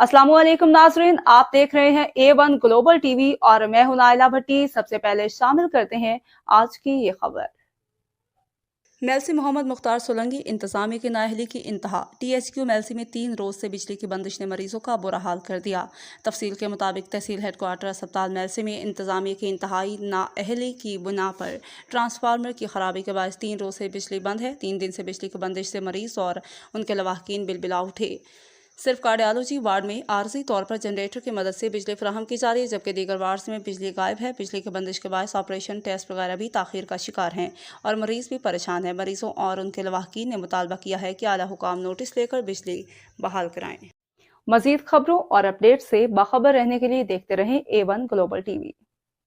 अस्सलामुअलैकुम नाजरीन, आप देख रहे हैं A1 ग्लोबल टीवी और मैं हूं नाइला भट्टी। सबसे पहले शामिल करते हैं आज की ये खबर। मेलसी मोहम्मद मुख्तार सोलंकी इंतजामिया की नाअहली की इंतहा। THQ मेलसी में 3 रोज से बिजली की बंदिश ने मरीजों का बुरा हाल कर दिया। तफसील के मुताबिक तहसील हेडक्वार्टर अस्पताल मेलसी में इंतजामिया की इंतहाई नाअहली की बुना पर ट्रांसफार्मर की खराबी के बाद 3 रोज से बिजली बंद है। 3 दिन से बिजली की बंदिश से मरीज और उनके लवाहकीन बिलबिला उठे। सिर्फ कार्डियोलॉजी वार्ड में आर्जी तौर पर जनरेटर की मदद से बिजली फराहम की जा रही है, जबकि दीगर वार्ड्स में बिजली गायब है। बिजली की बंदिश के बायस ऑपरेशन टेस्ट वगैरह भी ताखीर का शिकार हैं और मरीज भी परेशान है। मरीजों और उनके लवाहकीन ने मुतालबा किया है कि आला हुकाम नोटिस लेकर बिजली बहाल कराएं। मजीद खबरों और अपडेट से बाखबर रहने के लिए देखते रहें A1 ग्लोबल टीवी।